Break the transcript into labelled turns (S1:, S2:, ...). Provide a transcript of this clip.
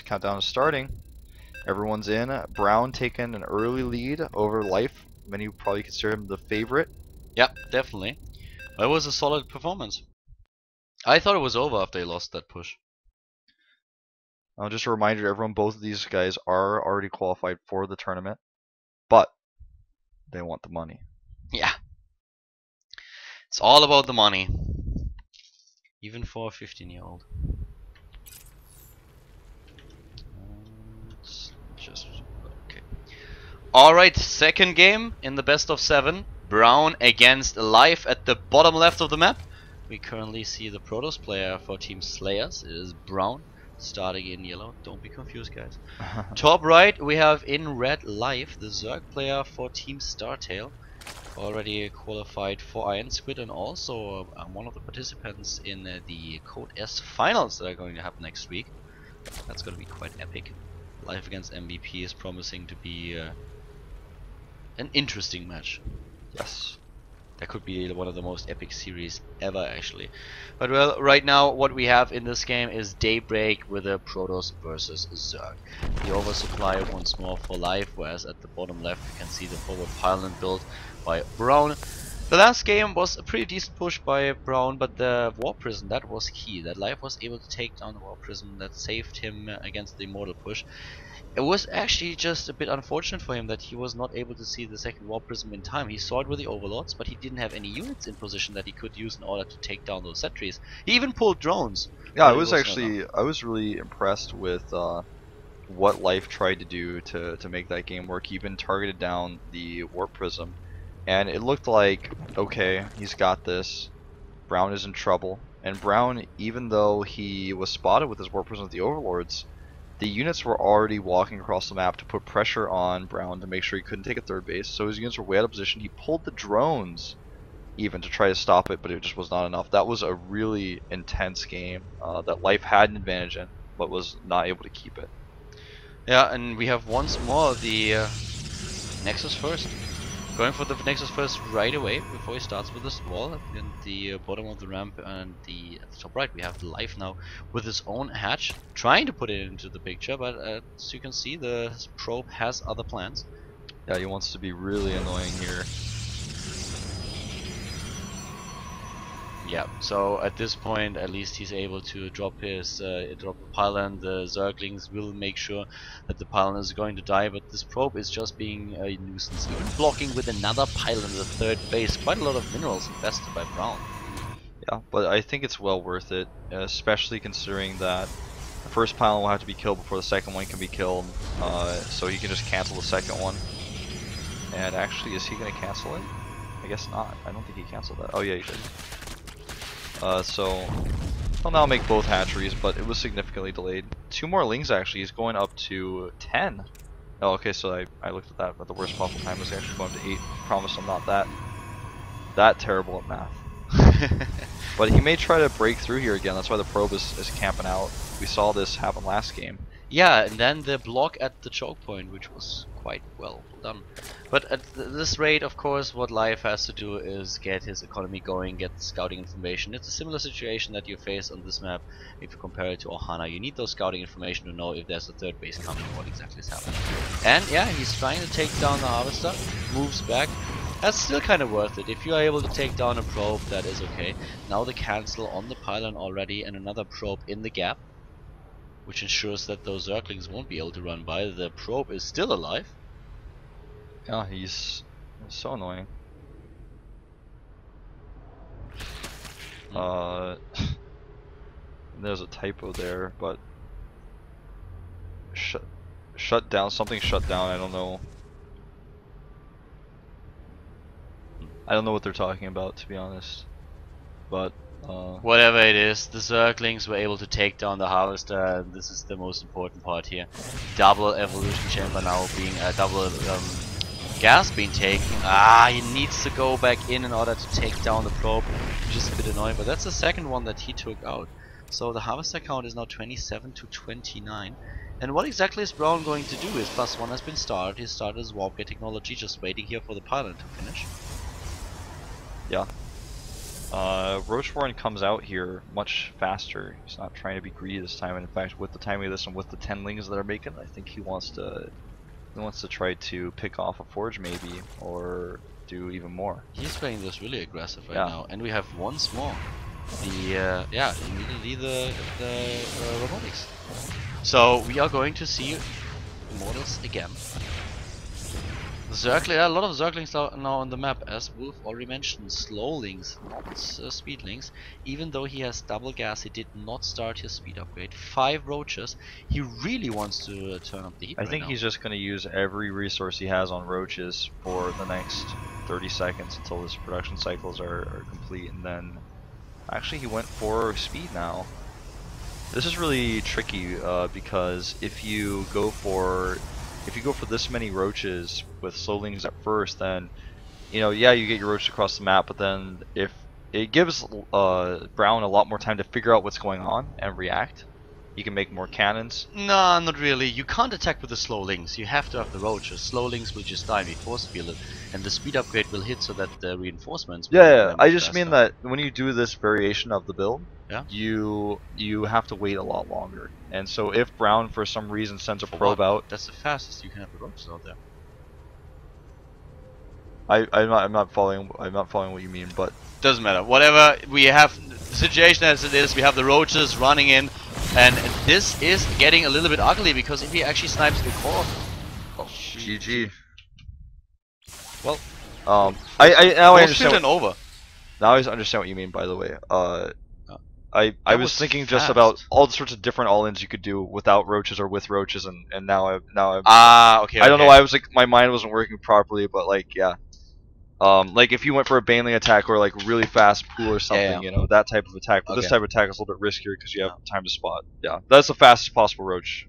S1: Countdown is starting. Everyone's in. Brown taking an early lead over Life. Many would probably consider him the favorite.
S2: Yeah, definitely. It was a solid performance. I thought it was over after he lost that push.
S1: Just a reminder to everyone, both of these guys are already qualified for the tournament, but they want the money.
S2: Yeah. It's all about the money. Even for a 15-year-old. Just okay. Alright, second game in the best of 7. Brown against Life at the bottom left of the map. We currently see the Protoss player for Team Slayers. It is Brown, starting in yellow. Don't be confused, guys. Top right, we have in red Life, the Zerg player for Team Startail. Already qualified for Iron Squid and also one of the participants in the Code S finals that are going to happen next week. That's going to be quite epic. Life against MVP is promising to be an interesting match.
S1: Yes.
S2: That could be one of the most epic series ever, actually. But well, right now what we have in this game is Daybreak with a Protoss versus Zerg. The oversupply once more for Life, whereas at the bottom left you can see the forward pylon built by Brown. The last game was a pretty decent push by Brown, but the War Prison, that was key. That Life was able to take down the War Prison, that saved him against the Immortal push. It was actually just a bit unfortunate for him that he was not able to see the second War Prism in time. He saw it with the Overlords, but he didn't have any units in position that he could use in order to take down those sentries. He even pulled drones.
S1: Yeah, I was really impressed with what Life tried to do to make that game work. He even targeted down the Warp Prism, and it looked like, okay, he's got this. Brown is in trouble, and Brown, even though he was spotted with his Warp Prism with the Overlords, the units were already walking across the map to put pressure on Brown to make sure he couldn't take a third base. So his units were way out of position. He pulled the drones even to try to stop it, but it just was not enough. That was a really intense game that Life had an advantage in, but was not able to keep it.
S2: Yeah, and we have once more the Nexus first. Going for the Nexus first right away before he starts with this wall at the bottom of the ramp, and at the top right we have the Life now with his own hatch, trying to put it into the picture, but as you can see, the probe has other plans.
S1: Yeah, he wants to be really annoying here.
S2: Yeah, so at this point at least he's able to drop his drop the pylon. The Zerglings will make sure that the pylon is going to die, but this probe is just being a nuisance, even blocking with another pylon at the third base. Quite a lot of minerals invested by Brown.
S1: Yeah, but I think it's well worth it, especially considering that the first pylon will have to be killed before the second one can be killed, so he can just cancel the second one. And actually, is he going to cancel it? I guess not. I don't think he canceled that. Oh yeah, he did. So he'll now make both hatcheries, but it was significantly delayed. 2 more lings actually. He's going up to 10. Oh, okay. So I looked at that, but the worst possible time was actually going to 8. Promise I'm not that terrible at math. But he may try to break through here again. That's why the probe is camping out. We saw this happen last game.
S2: Yeah, and then the block at the choke point, which was quite well done. But at this rate, of course, what Life has to do is get his economy going, get scouting information. It's a similar situation that you face on this map if you compare it to Ohana. You need those scouting information to know if there's a third base coming, what exactly is happening. And yeah, he's trying to take down the Harvester, moves back. That's still kind of worth it. If you are able to take down a probe, that is okay. Now the cancel on the pylon already, and another probe in the gap, which ensures that those Zerglings won't be able to run by. The probe is still alive.
S1: Yeah, he's so annoying. There's a typo there, but shut down. Something shut down. I don't know. I don't know what they're talking about, to be honest. But
S2: whatever it is, the Zerglings were able to take down the Harvester, and this is the most important part here. Double evolution chamber now being double gas being taken. He needs to go back in order to take down the probe, which is a bit annoying, but that's the second one that he took out. So the Harvester count is now 27 to 29. And what exactly is Brown going to do? His +1 has been started. He started his warp gate technology, just waiting here for the pylon to finish.
S1: Yeah. Rocheforn comes out here much faster. He's not trying to be greedy this time, and in fact, with the timing of this and with the 10 lings that are making, I think he wants to try to pick off a forge maybe, or do even more.
S2: He's playing this really aggressive right
S1: Yeah.
S2: now, and we have once more the immediately the robotics. So we are going to see Immortals again. There are a lot of Zerglings now on the map, as Wolf already mentioned. Slowlings, not speedlings. Even though he has double gas, he did not start his speed upgrade. 5 roaches. He really wants to turn up the heat.
S1: I think he's just going to use every resource he has on roaches for the next 30 seconds until his production cycles are complete, and then actually he went for speed now. This is really tricky because if you go for this many roaches with slowlings at first, then yeah, you get your roaches across the map, but then if it gives Brown a lot more time to figure out what's going on and react. You can make more cannons.
S2: Nah, not really. You can't attack with the slowlings. You have to have the roaches. Slowlings will just die and be force fielded, and the speed upgrade will hit so that the reinforcements.
S1: Yeah, I just mean that when you do this variation of the build,
S2: yeah,
S1: you have to wait a lot longer. And so if Brown for some reason sends a probe out,
S2: that's the fastest you can have the roaches out there.
S1: I'm not following what you mean, but
S2: doesn't matter. Whatever, we have the situation as it is. We have the roaches running in, and this is getting a little bit ugly because if he actually snipes the core,
S1: GG.
S2: Well,
S1: I understand.
S2: Over.
S1: Now I understand what you mean. By the way, I was thinking just about all the sorts of different all-ins you could do without roaches or with roaches, and now I'm
S2: okay.
S1: I don't know why I was like my mind wasn't working properly, but like yeah. Like if you went for a baneling attack or like really fast pool or something, that type of attack. But this type of attack is a little bit riskier because you have time to spot. Yeah, that's the fastest possible roach